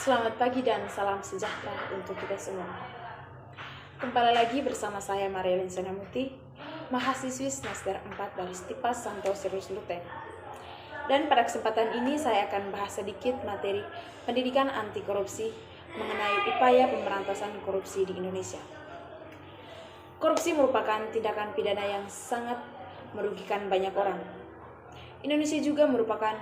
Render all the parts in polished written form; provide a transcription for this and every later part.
Selamat pagi dan salam sejahtera untuk kita semua. Kembali lagi bersama saya Maria Linsana Muti, mahasiswi semester 4 dari Stipas Santo Sirius Luten. Dan pada kesempatan ini saya akan bahas sedikit materi pendidikan anti korupsi mengenai upaya pemberantasan korupsi di Indonesia. Korupsi merupakan tindakan pidana yang sangat merugikan banyak orang. Indonesia juga merupakan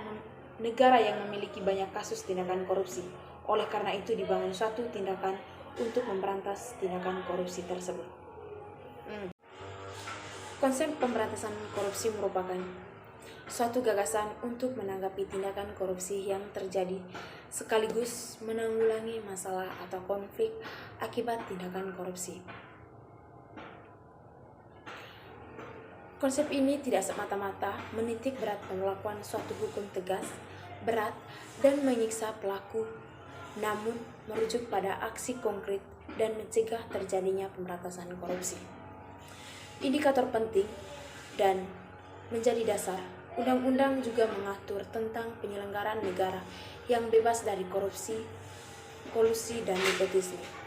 negara yang memiliki banyak kasus tindakan korupsi. Oleh karena itu dibangun suatu tindakan untuk memberantas tindakan korupsi tersebut. Konsep pemberantasan korupsi merupakan suatu gagasan untuk menanggapi tindakan korupsi yang terjadi sekaligus menanggulangi masalah atau konflik akibat tindakan korupsi. Konsep ini tidak semata-mata menitik berat pemberlakuan suatu hukum tegas, berat, dan menyiksa pelaku, namun merujuk pada aksi konkret dan mencegah terjadinya pemberantasan korupsi. Indikator penting dan menjadi dasar, undang-undang juga mengatur tentang penyelenggaraan negara yang bebas dari korupsi, kolusi, dan nepotisme.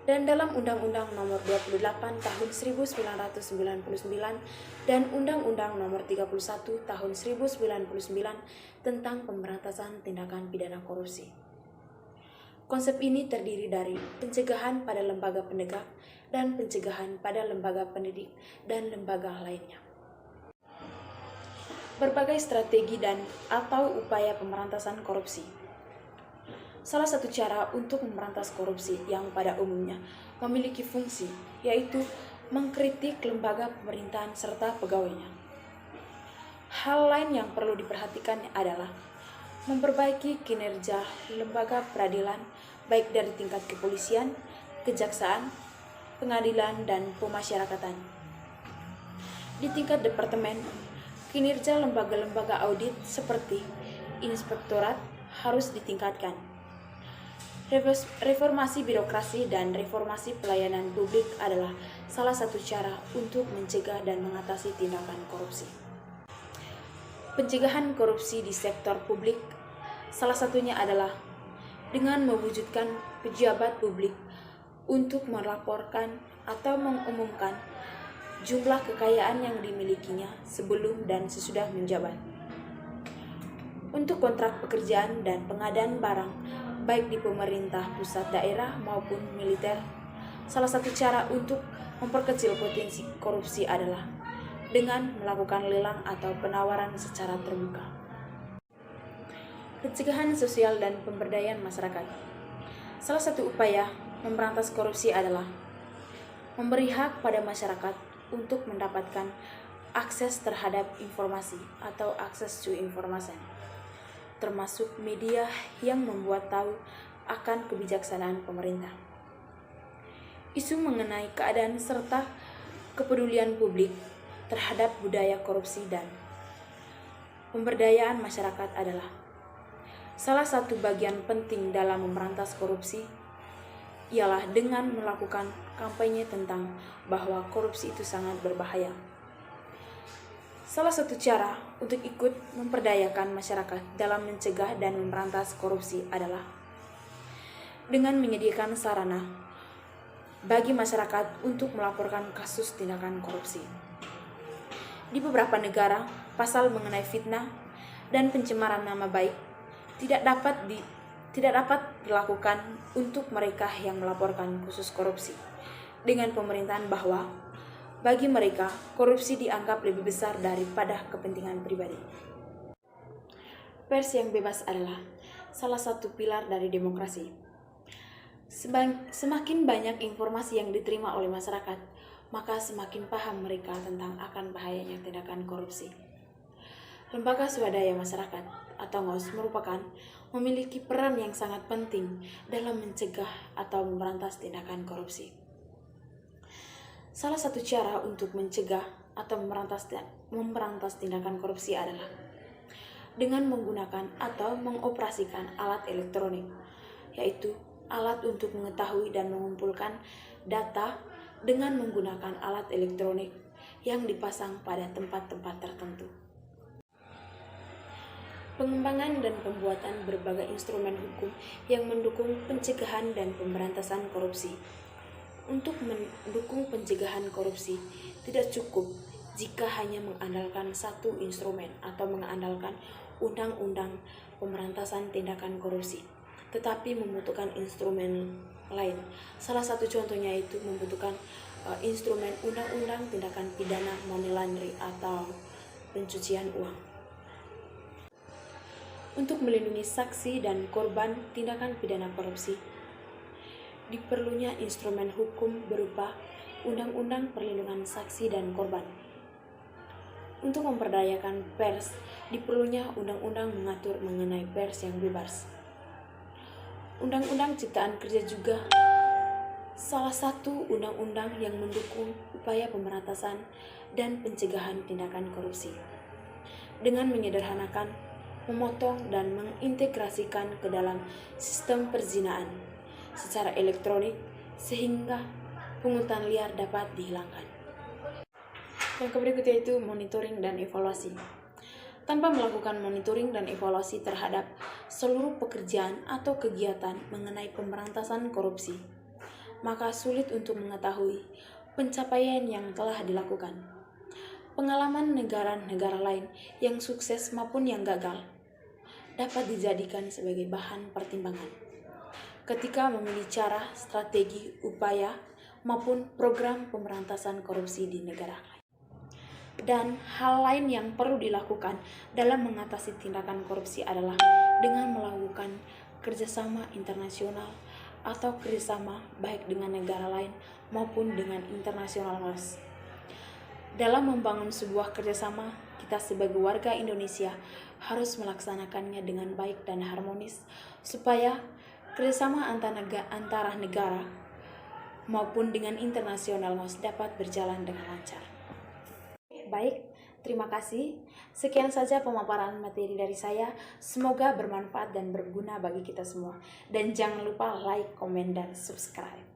Dan dalam Undang-Undang Nomor 28 Tahun 1999 dan Undang-Undang Nomor 31 Tahun 1999 tentang pemberantasan tindakan pidana korupsi. Konsep ini terdiri dari pencegahan pada lembaga penegak dan pencegahan pada lembaga pendidik dan lembaga lainnya. Berbagai strategi dan atau upaya pemberantasan korupsi. Salah satu cara untuk memberantas korupsi yang pada umumnya memiliki fungsi, yaitu mengkritik lembaga pemerintahan serta pegawainya. Hal lain yang perlu diperhatikan adalah memperbaiki kinerja lembaga peradilan, baik dari tingkat kepolisian, kejaksaan, pengadilan, dan pemasyarakatan. Di tingkat departemen, kinerja lembaga-lembaga audit seperti inspektorat harus ditingkatkan. Reformasi birokrasi dan reformasi pelayanan publik adalah salah satu cara untuk mencegah dan mengatasi tindakan korupsi. Pencegahan korupsi di sektor publik salah satunya adalah dengan mewujudkan pejabat publik untuk melaporkan atau mengumumkan jumlah kekayaan yang dimilikinya sebelum dan sesudah menjabat. Untuk kontrak pekerjaan dan pengadaan barang, baik di pemerintah pusat, daerah, maupun militer, salah satu cara untuk memperkecil potensi korupsi adalah dengan melakukan lelang atau penawaran secara terbuka. Pencegahan sosial dan pemberdayaan masyarakat. Salah satu upaya memberantas korupsi adalah memberi hak pada masyarakat untuk mendapatkan akses terhadap informasi atau access to information, termasuk media yang membuat tahu akan kebijaksanaan pemerintah. Isu mengenai keadaan serta kepedulian publik terhadap budaya korupsi dan pemberdayaan masyarakat adalah salah satu bagian penting dalam memberantas korupsi, ialah dengan melakukan kampanye tentang bahwa korupsi itu sangat berbahaya. Salah satu cara untuk ikut memperdayakan masyarakat dalam mencegah dan memberantas korupsi adalah dengan menyediakan sarana bagi masyarakat untuk melaporkan kasus tindakan korupsi. Di beberapa negara, pasal mengenai fitnah dan pencemaran nama baik tidak dapat dilakukan untuk mereka yang melaporkan kasus korupsi, dengan pemerintahan bahwa bagi mereka, korupsi dianggap lebih besar daripada kepentingan pribadi. Pers yang bebas adalah salah satu pilar dari demokrasi. Semakin banyak informasi yang diterima oleh masyarakat, maka semakin paham mereka tentang akan bahayanya tindakan korupsi. Lembaga swadaya masyarakat atau NGOS merupakan memiliki peran yang sangat penting dalam mencegah atau memberantas tindakan korupsi. Salah satu cara untuk mencegah atau memberantas tindakan korupsi adalah dengan menggunakan atau mengoperasikan alat elektronik, yaitu alat untuk mengetahui dan mengumpulkan data dengan menggunakan alat elektronik yang dipasang pada tempat-tempat tertentu. pengembangan dan pembuatan berbagai instrumen hukum yang mendukung pencegahan dan pemberantasan korupsi. Untuk mendukung pencegahan korupsi, tidak cukup jika hanya mengandalkan satu instrumen atau mengandalkan undang-undang pemberantasan tindakan korupsi, tetapi membutuhkan instrumen lain. Salah satu contohnya itu membutuhkan instrumen undang-undang tindakan pidana money laundering atau pencucian uang. Untuk melindungi saksi dan korban tindakan pidana korupsi, diperlunya instrumen hukum berupa Undang-Undang Perlindungan Saksi dan Korban. Untuk memperdayakan pers, diperlunya undang-undang mengatur mengenai pers yang bebas. Undang-Undang Ciptaan Kerja juga salah satu undang-undang yang mendukung upaya pemberantasan dan pencegahan tindakan korupsi. Dengan menyederhanakan, memotong, dan mengintegrasikan ke dalam sistem perzinaan secara elektronik sehingga pungutan liar dapat dihilangkan. Yang berikutnya itu monitoring dan evaluasi. Tanpa melakukan monitoring dan evaluasi terhadap seluruh pekerjaan atau kegiatan mengenai pemberantasan korupsi, maka sulit untuk mengetahui pencapaian yang telah dilakukan. Pengalaman negara-negara lain yang sukses maupun yang gagal dapat dijadikan sebagai bahan pertimbangan ketika memilih cara, strategi, upaya, maupun program pemberantasan korupsi di negara lain. Dan hal lain yang perlu dilakukan dalam mengatasi tindakan korupsi adalah dengan melakukan kerjasama internasional atau kerjasama baik dengan negara lain maupun dengan internasional luas. Dalam membangun sebuah kerjasama, kita sebagai warga Indonesia harus melaksanakannya dengan baik dan harmonis supaya kerjasama antara negara maupun dengan internasional luas dapat berjalan dengan lancar. Baik, terima kasih. Sekian saja pemaparan materi dari saya. Semoga bermanfaat dan berguna bagi kita semua. Dan jangan lupa like, komen, dan subscribe.